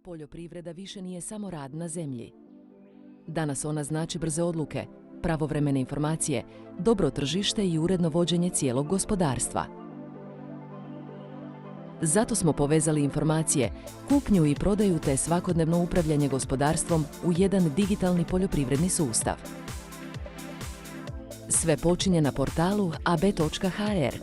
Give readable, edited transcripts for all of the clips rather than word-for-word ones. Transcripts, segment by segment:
Poljoprivreda više nije samo rad na zemlji. Danas ona znači brze odluke, pravovremene informacije, dobro tržište i uredno vođenje cijelog gospodarstva. Zato smo povezali informacije, kupnju i prodaju te svakodnevno upravljanje gospodarstvom u jedan digitalni poljoprivredni sustav. Sve počinje na portalu ab.hr.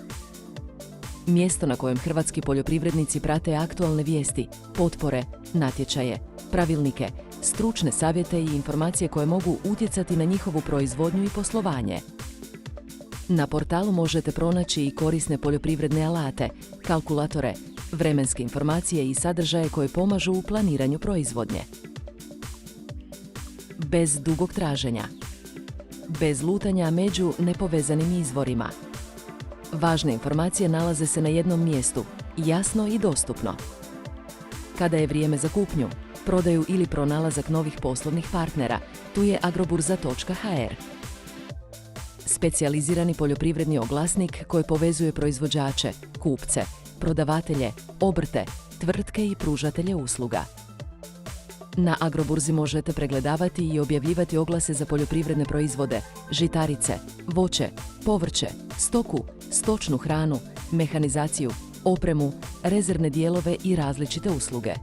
Mjesto na kojem hrvatski poljoprivrednici prate aktualne vijesti, potpore, natječaje, pravilnike, stručne savjete i informacije koje mogu utjecati na njihovu proizvodnju i poslovanje. Na portalu možete pronaći i korisne poljoprivredne alate, kalkulatore, vremenske informacije i sadržaje koje pomažu u planiranju proizvodnje. Bez dugog traženja. Bez lutanja među nepovezanim izvorima. Važne informacije nalaze se na jednom mjestu, jasno i dostupno. Kada je vrijeme za kupnju, prodaju ili pronalazak novih poslovnih partnera, tu je agroburza.hr. Specijalizirani poljoprivredni oglasnik koji povezuje proizvođače, kupce, prodavatelje, obrte, tvrtke i pružatelje usluga. Na Agroburzi možete pregledavati i objavljivati oglase za poljoprivredne proizvode, žitarice, voće, povrće, stoku, stočnu hranu, mehanizaciju, opremu, rezervne dijelove i različite usluge.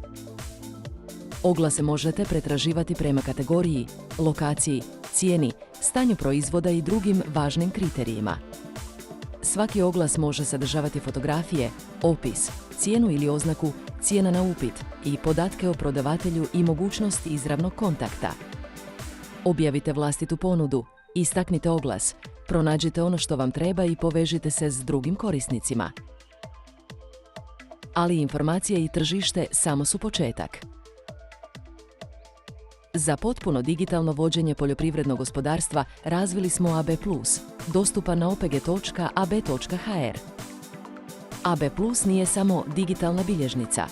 Oglase možete pretraživati prema kategoriji, lokaciji, cijeni, stanju proizvoda i drugim važnim kriterijima. Svaki oglas može sadržavati fotografije, opis, cijenu ili oznaku, cijena na upit i podatke o prodavatelju i mogućnost izravnog kontakta. Objavite vlastitu ponudu, istaknite oglas, pronađite ono što vam treba i povežite se s drugim korisnicima. Ali informacije i tržište samo su početak. Za potpuno digitalno vođenje poljoprivrednog gospodarstva razvili smo AB+, dostupan na opg.ab.hr. AB+ nije samo digitalna bilježnica.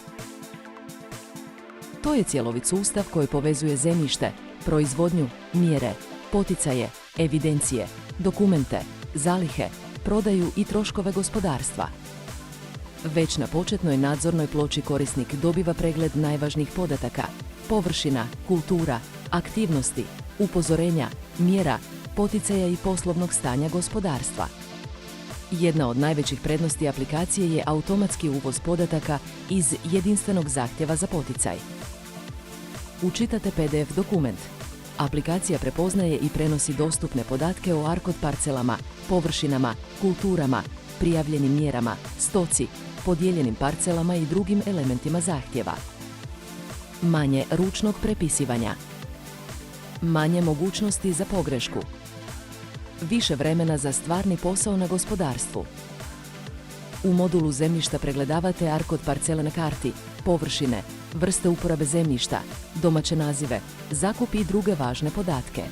To je cjelovit sustav koji povezuje zemljište, proizvodnju, mjere, poticaje, evidencije, dokumente, zalihe, prodaju i troškove gospodarstva. Već na početnoj nadzornoj ploči korisnik dobiva pregled najvažnijih podataka, površina, kultura, aktivnosti, upozorenja, mjera, poticaja i poslovnog stanja gospodarstva. Jedna od najvećih prednosti aplikacije je automatski uvoz podataka iz jedinstvenog zahtjeva za poticaj. Učitate PDF dokument. Aplikacija prepoznaje i prenosi dostupne podatke o ARKOD parcelama, površinama, kulturama, prijavljenim mjerama, stoci, podijeljenim parcelama i drugim elementima zahtjeva. Manje ručnog prepisivanja. Manje mogućnosti za pogrešku. Više vremena za stvarni posao na gospodarstvu. U modulu zemljišta pregledavate ARKOD parcele na karti, površine, vrste uporabe zemljišta, domaće nazive, zakup i druge važne podatke.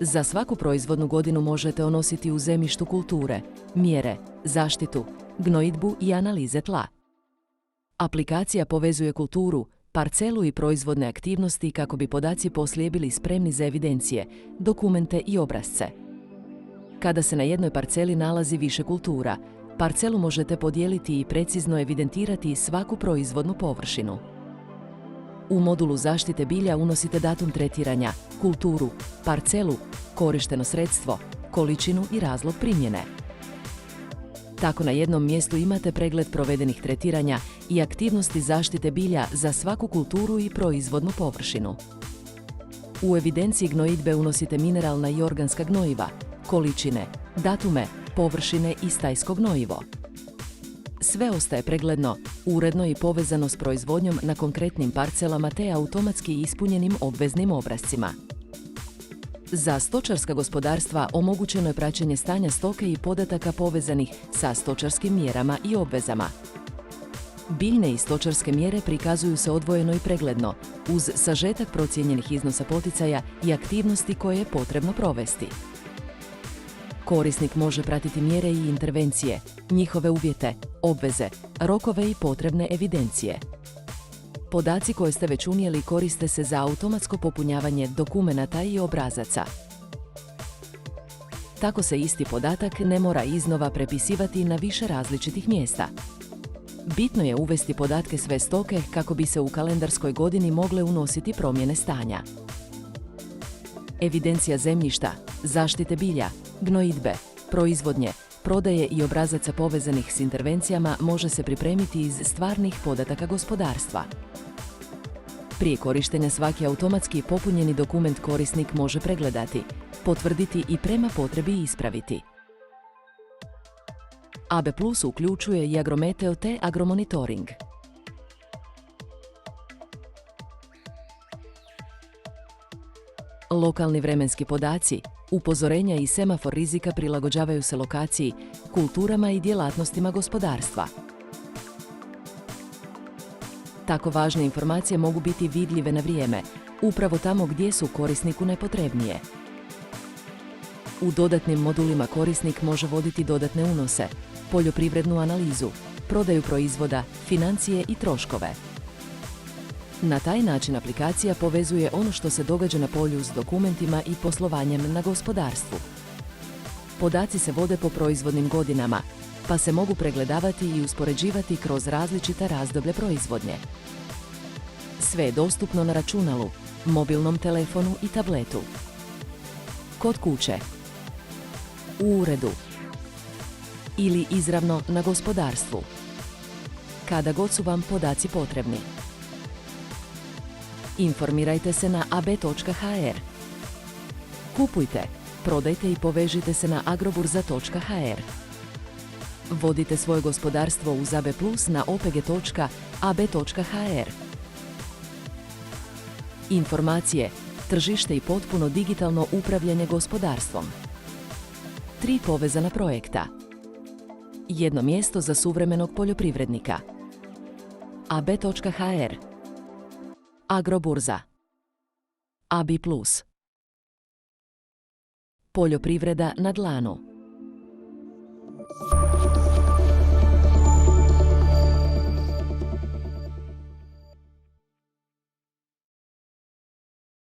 Za svaku proizvodnu godinu možete unositi u zemljištu kulture, mjere, zaštitu, gnojidbu i analize tla. Aplikacija povezuje kulturu, parcelu i proizvodne aktivnosti kako bi podaci poslije bili spremni za evidencije, dokumente i obrasce. Kada se na jednoj parceli nalazi više kultura, parcelu možete podijeliti i precizno evidentirati svaku proizvodnu površinu. U modulu zaštite bilja unosite datum tretiranja, kulturu, parcelu, korišteno sredstvo, količinu i razlog primjene. Tako na jednom mjestu imate pregled provedenih tretiranja i aktivnosti zaštite bilja za svaku kulturu i proizvodnu površinu. U evidenciji gnojidbe unosite mineralna i organska gnojiva, količine, datume, površine i stajsko gnojivo. Sve ostaje pregledno, uredno i povezano s proizvodnjom na konkretnim parcelama te automatski ispunjenim obveznim obrascima. Za stočarska gospodarstva omogućeno je praćenje stanja stoke i podataka povezanih sa stočarskim mjerama i obvezama. Biljne i stočarske mjere prikazuju se odvojeno i pregledno, uz sažetak procijenjenih iznosa poticaja i aktivnosti koje je potrebno provesti. Korisnik može pratiti mjere i intervencije, njihove uvjete, obveze, rokove i potrebne evidencije. Podaci koje ste već unijeli koriste se za automatsko popunjavanje dokumenata i obrazaca. Tako se isti podatak ne mora iznova prepisivati na više različitih mjesta. Bitno je uvesti podatke sve stoke kako bi se u kalendarskoj godini mogle unositi promjene stanja. Evidencija zemljišta, zaštite bilja, gnojidbe, proizvodnje, prodaje i obrazaca povezanih s intervencijama može se pripremiti iz stvarnih podataka gospodarstva. Prije korištenja svaki automatski popunjeni dokument korisnik može pregledati, potvrditi i prema potrebi ispraviti. AB Plus uključuje i agrometeo te agromonitoring. Lokalni vremenski podaci, upozorenja i semafor rizika prilagođavaju se lokaciji, kulturama i djelatnostima gospodarstva. Tako važne informacije mogu biti vidljive na vrijeme, upravo tamo gdje su korisniku nepotrebnije. U dodatnim modulima korisnik može voditi dodatne unose, poljoprivrednu analizu, prodaju proizvoda, financije i troškove. Na taj način aplikacija povezuje ono što se događa na polju s dokumentima i poslovanjem na gospodarstvu. Podaci se vode po proizvodnim godinama, pa se mogu pregledavati i uspoređivati kroz različita razdoblja proizvodnje. Sve je dostupno na računalu, mobilnom telefonu i tabletu. Kod kuće, u uredu ili izravno na gospodarstvu, kada god su vam podaci potrebni. Informirajte se na ab.hr. Kupujte, prodajte i povežite se na agroburza.hr. Vodite svoje gospodarstvo uz AB Plus na opg.ab.hr. Informacije, tržište i potpuno digitalno upravljanje gospodarstvom. 3 povezana projekta. Jedno mjesto za suvremenog poljoprivrednika. ab.hr. Agroburza. AB Plus. Poljoprivreda na dlanu.